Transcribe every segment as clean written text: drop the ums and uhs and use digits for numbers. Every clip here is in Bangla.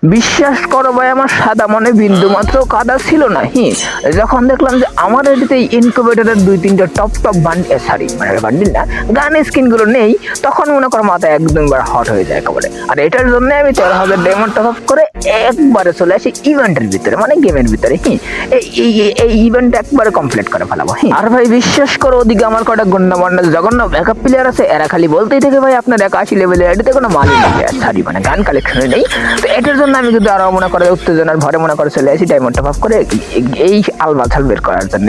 বিশ্বাস করো ভাই, আমার সাদা মনে বিন্দু মাত্র কাদা ছিল না। যখন দেখলাম যে আমার এটিতে ইনকিউবেটরের 2-3টা টপ বান্ডিল না গান স্কিন গুলো নেই, তখন মনে করো মাথা একদম হট হয়ে যায় একেবারে। আর এটার জন্য আমি 13,000 ডায়মন্ড টপ আপ করে একবারে চলে আসি ইভেন্টের ভিতরে, মানে গেমের ভিতরে। এই ইভেন্ট একবারে কমপ্লিট করে ফেলাবো। আর ভাই বিশ্বাস করো, ওদিকে আমার কটা গণ্যমান্য জঘন্য ব্যাকআপ প্লেয়ার আছে, এরা খালি বলতেই থাকে ভাই আপনার 81 লেভেলের এটিতে কোনো মালই নেই, মানে গান কালেকশনে নেই। তো এটার জন্য আমি কিন্তু আরো মনে করে উত্তেজনার ভরে মনে করে চলে আসি ডায়মন্ড টপ আপ করে এই আলবাছাল বের করার জন্য।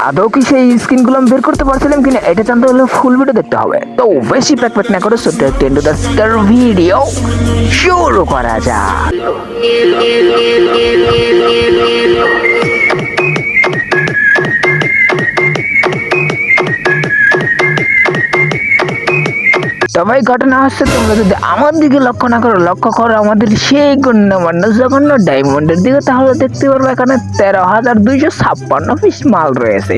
আদৌ কি সেই স্কিন গুলো বের করতে পারছিলাম কিনা এটা জানতে হলে ফুল ভিডিও দেখতে হবে। তো বেশি প্যাক না করে ছোট্ট একটা ইন্টু দ্য স্টার ভিডিও শুরু করা যাক। সবাই ঘটনা হচ্ছে, তোমরা যদি আমার দিকে লক্ষ্য না করো, লক্ষ্য করো আমাদের সেই গণ্যমান্য জঘন্য ডায়মন্ডের দিকে, তাহলে দেখতে পারবো এখানে 13,256 পিস মাল রয়েছে।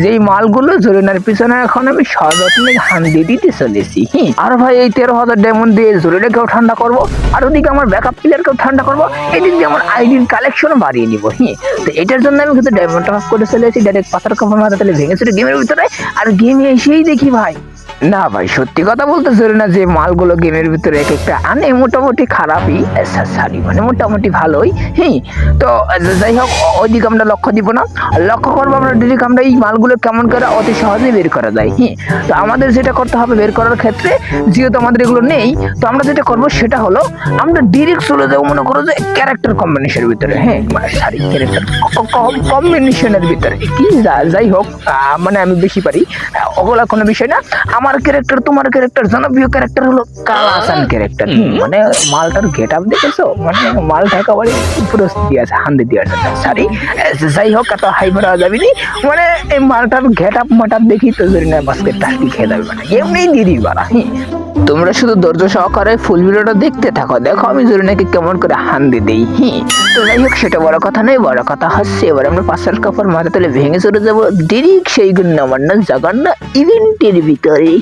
যেই মালগুলো জরিনার পিছনে এখন আমি সযত্নে হান্দি দিতে চলেছি। আর ভাই এই 13,000 ডায়মন্ড দিয়ে জরিনাকেও ঠান্ডা করবো, আর ওদিকে আমার ব্যাকআপ প্লেয়ারকেও ঠান্ডা করবো, এদিক দিয়ে আমার আইডির কালেকশন বাড়িয়ে নিবো। তো এটার জন্য আমি কিন্তু ডায়মন্ড টপ করে চলেছি ডাইরেক্ট পাতার কাপড় মাথা তাহলে ভেঙে চলে গেমের ভিতরে। আর গেমে এসেই দেখি ভাই, না ভাই সত্যি কথা বলতে চলে না, যে মালগুলো গেমের ভিতরে এক একটা আনে মোটামুটি খারাপই, মানে মোটামুটি ভালোই। তো যাই হোক, ওইদিকে আমরা লক্ষ্য দিব না, লক্ষ্য করবো আমরা ডিরেক্ট আমরা এই মালগুলো কেমন করে অতি সহজে বের করা যায়। তো আমাদের যেটা করতে হবে বের করার ক্ষেত্রে, যেহেতু আমাদের এগুলো নেই, তো আমরা যেটা করবো সেটা হলো আমরা ডিরেক্ট চলে যাবো মনে করো যে ক্যারেক্টার কম্বিনেশনের ভিতরে। মানে ক্যারেক্টার কম্বিনেশনের ভিতরে কি যাই হোক, মানে আমি বেশি পারি, ওগুলা কোনো বিষয় না। আমার ক্যারেক্টার তোমার ক্যারেক্টার জনপ্রিয় ক্যারেক্টার হলো কালাসান ক্যারেক্টার। মানে মালটার গেট আপ দেখেছো, মানে মালটা একেবারে প্রস্তুতি আছে হান্দি দেওয়ার জন্য। যাই হোক, এত হাই ভরা যাবি নি, মানে এই মালটার গেট আপ মাটার দেখি তো জরি না বাস্কেট টাস্কি খেয়ে যাবে, মানে এমনি দিদি বাড়া। তোমরা শুধু ধৈর্য সহকারে ফুল ভিডিওটা দেখতে থাকো, দেখো আমি জরিনাকে কেমন করে হান্দি দেই। তো যাই হোক, সেটা বড় কথা নয়, বড় কথা হচ্ছে এবার আমরা পাঁচশাল কাপড় মাথা তুলে ভেঙে চলে যাবো ডিরেক্ট সেই গণ্যমান্য জঘন্য ইভেন্টের ভিতরে।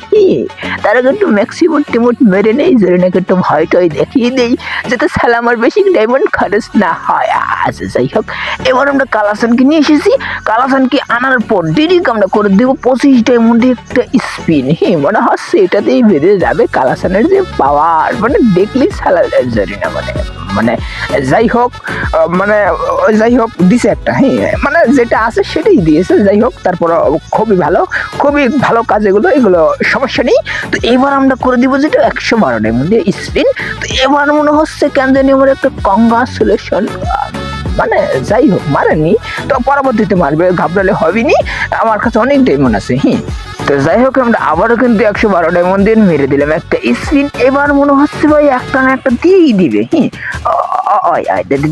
তার আগে একটু ম্যাক্সিমোট মেরে নেই, জরিনাকে একটু ভয় টয় দেখিয়ে দেই, যাতে সালা আমার বেশি ডায়মন্ড খরচ না হয়। আচ্ছা যাই হোক, এবার আমরা কালাসানকে নিয়ে এসেছি, কালাসানকে আনার পর ডিরেক্ট আমরা করে দেবো 25 ডায়মন্ডে একটা স্পিন। মনে হচ্ছে এটাতেই বেড়ে যাবে কালাসানের যে পাওয়ার, মানে দেখলেই সালা জরিনা মানে যাই হোক, মানে যাই হোক দিছে একটা। মানে যেটা আছে সেটাই দিয়েছে। যাই হোক, তারপর খুবই ভালো কাজ এগুলো সমস্যা নেই। তো এবার আমরা করে দিব যেটা 112 ডায়মন্ডে স্পিন। তো এবার মনে হচ্ছে কেন জানি আমার একটা কংগ্রাচুলেশন, মানে যাই হোক মারেনি, তো পরবর্তীতে মারবে, ঘাবড়ালে হবেনি, আমার কাছে অনেক ডায়মন্ড আছে। তো যাই হোক, আমরা আবারও কিন্তু 112 ডায়মন্ড দিয়ে মেরে দিলাম একটা স্পিন। এবার মনে হচ্ছে ভাই একটা না একটা দিয়েই দিবে।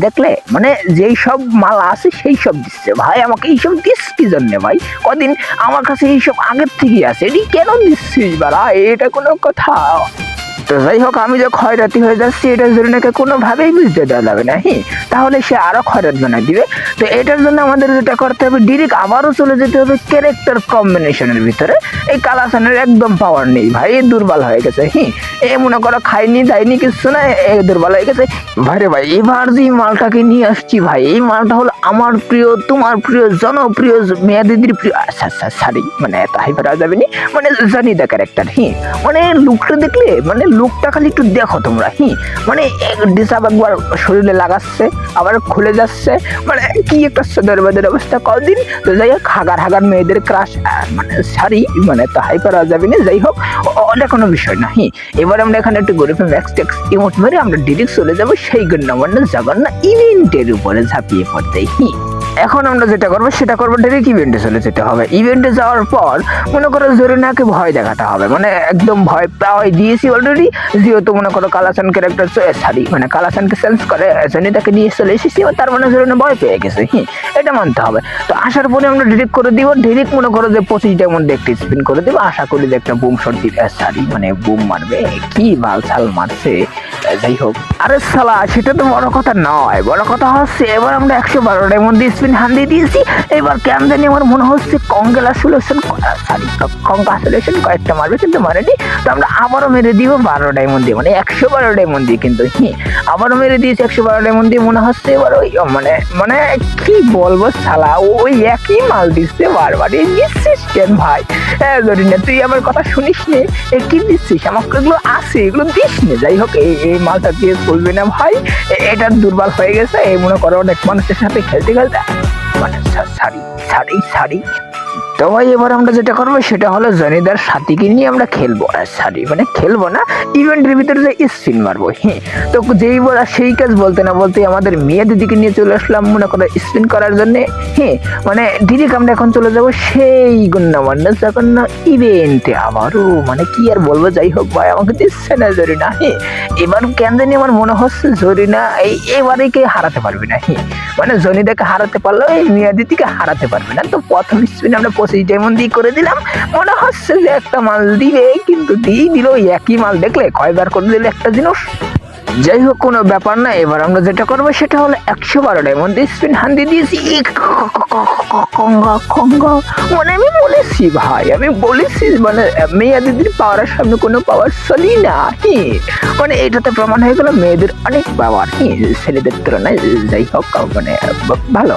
দেখলে মানে যেই সব মাল আছে সেই সব দিচ্ছে ভাই আমাকে। এইসব দিস কি জন্য ভাই? কদিন আমার কাছে এইসব আগের থেকেই আছে, এটি কেন দিচ্ছিস বাড়া? এটা কোনো কথা? তো যাই হোক, আমি যে ক্ষয়রাতি হয়ে যাচ্ছি এটার জন্য কোনোভাবেই বুঝতে দেওয়া যাবে না। তাহলে সে আরো ক্ষয়রাত বানায় দিবে। তো এটার জন্য আমাদের যেটা করতে হবে, ডিরেক্ট আবারও চলে যেতে হবে ক্যারেক্টার কম্বিনেশনের ভিতরে। এই কালাসানের একদম পাওয়ার নেই ভাই, এ দুর্বল হয়ে গেছে। এ মনে করো খাইনি দায়নি কিছু না, এ দুর্বল হয়ে গেছে ভাই রে ভাই। এবার যে মালটাকে নিয়ে আসছি ভাই, এই মালটা হলো আমার প্রিয়, তোমার প্রিয়, জনপ্রিয়, মেয়া দিদির প্রিয়। মানে এত হাই করা যাবে না, মানে জানি দা ক্যারেক্টার। মানে লুকটা দেখলে, মানে লুকটা খালি একটু দেখো তোমরা। মানে ডিসাব একবার শরীরে লাগাচ্ছে আবার খুলে যাচ্ছে, মানে কি একটা সদরবাদের অবস্থা কদিন। তো যাই হোক, হাগার মেয়েদের ক্রাশ, মানে শাড়ি, মানে তো হাই করা যাবে না। যাই হোক, ওটা কোনো বিষয় না। এবার আমরা এখানে একটু গরিফে ম্যাক্স ইমোট মেরে আমরা ডিরেক্ট চলে যাবো সেই গণ্যমান্য জঘন্য ইভেন্টের উপরে ঝাঁপিয়ে পড়তে। এখন আমরা যেটা করবো সেটা করবো ডাইরেক্ট ইভেন্টে চলে যেতে হবে। ইভেন্টে যাওয়ার পর মনে করো জরিনাকে ভয় দেখাতে হবে, মানে একদম ভয় পাওয়াই দিয়েছি অলরেডি, যেহেতু মনে করো কালাসান ক্যারেক্টার মানে কালাসানকে সেন্স করে জনিতাকে নিয়ে চলে এসেছি, তার মানে জরিনা ভয় পেয়ে গেছে। এটা মানতে হবে। তো আসার পরে আমরা ডিরেক্ট করে দিব, ডিরেক্ট মনে করো যে 25টার মধ্যে একটা স্পিন করে দেবো, আশা করি যে একটা বুম শট দিবে, মানে বুম মারবে। কি বালছাল মারছে। যাই হোক, আরে সালা সেটা তো বড় কথা নয়, বড় কথা হচ্ছে এবার আমরা 112টার মধ্যে স্পিন হান দিয়ে দিয়েছি। এবার কেন জানি আমার মনে হচ্ছে কংগ্রাচুলেশন কয়েকটা মারবে কিন্তু মারেনি। তো আমরা আবারও মেরে দিব 12 ডায়মন্ড দিয়ে, মানে 112 ডায়মন্ড দিয়ে কিন্তু আবারও মেরে দিয়েছি 112 ডায়মন্ড দিয়ে। মনে হচ্ছে এবার ওই মানে কি বলবো শালা ওই একই মাল দিচ্ছে বারবার। এই দিচ্ছিস কেন ভাই? হ্যাঁ জরিনা তুই আমার কথা শুনিস নে, কি দিচ্ছিস আমাকে? এগুলো আছে, এগুলো দিস নে। যাই হোক এই মালটা দিয়ে চলবে না ভাই, এটা দুর্বল হয়ে গেছে। এই মনে করো অনেক মানুষের সাথে খেলতে খেলতে মানে সারি। তো ভাই এবার আমরা যেটা করবো সেটা হলো জনিদার সাথীকে নিয়ে আমরা খেলবো। মানে খেলবো না, ইভেন্টের ভিতরে যে স্পিন মারবো। তো যেই বলা সেই কাজ, বলতে না বলতে আমাদের মেয়ে দিদিকে নিয়ে চলে আসলাম মনে করো স্পিন করার জন্য। মানে ডিরেক্ট আমরা এখন চলে যাবো সেই গণ্যমান্য জঘন্য ইভেন্টে আবারও। মানে কি আর বলবো, যাই হোক ভাই আমাকে দিচ্ছে না জরিনা। এবার কেন জানি আমার মনে হচ্ছে জরিনা এবারে কে হারাতে পারবে না। মানে জনিদাকে হারাতে পারলো, এই মিয়া দিদিকে হারাতে পারবে না। তো প্রথম স্পিন আমরা 25 ডায়মন্ড দিয়ে করে দিলাম। মনে হচ্ছে যে একটা মাল দিবে, কিন্তু দিয়ে দিল একই মাল। দেখলে কয়বার করে দিল একটা জিনিস। যাই হোক কোনো ব্যাপার না, এবার আমরা যেটা করবো সেটা হলো 112 ডায়মন্ড স্পিন হান দিয়ে দিয়েছি। মানে আমি বলেছি ভাই, আমি বলেছি মানে মেয়া দিদির পাওয়ারের সামনে কোনো পাওয়ার চলি না। মানে এটাতে প্রমাণ হয়ে গেল মেয়েদের অনেক পাওয়ার ছেলেদের তুলনায়। যাই হোক মানে ভালো,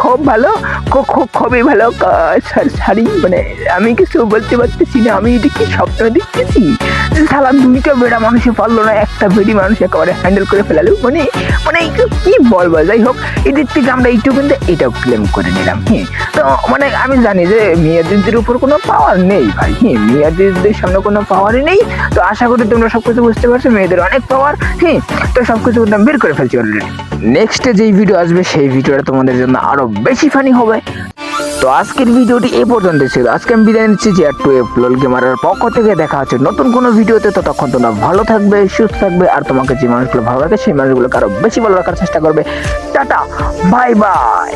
খুব ভালো, খুবই ভালো। সারি মানে আমি কিছু বলতে পারতেছি না। আমি এটা কি স্বপ্ন দেখতেছি? শালা দুইটা বেড়া মানুষে পারলো না, একটা বেড়ি মানুষ একেবারে হ্যান্ডেল করে ফেলালো। মানে কি বলবো। যাই হোক এদিক থেকে আমরা এইটুকু কিন্তু এটাও ক্লেম করে নিলাম। তো মানে আমি জানি যে মিয়া দিদির উপর কোনো পাওয়ার নেই ভাই। মিয়া দিদির সামনে কোনো পাওয়ারই নেই। তো আশা করি তোমরা সবকিছু বুঝতে পারছো, মেয়েদের অনেক পাওয়ার। তো সবকিছু কিন্তু বের করে ফেলছি অলরেডি। নেক্সটে যেই ভিডিও আসবে সেই ভিডিওটা তোমাদের জন্য আরো বেশি ফানি হবে। তো আজকের ভিডিওটি এই পর্যন্ত ছিল। আজকে আমি বিদায় নিচ্ছি GR2F LOL গেমারের পক্ষ থেকে। দেখা হচ্ছে নতুন কোনো ভিডিওতে। ততক্ষণ তোমরা ভালো থাকবে, সুস্থ থাকবে, আর তোমাকে যে মানুষগুলো ভালো রাখে সেই মানুষগুলোকে আরো বেশি ভালো রাখার চেষ্টা করবে। Tata, bye bye.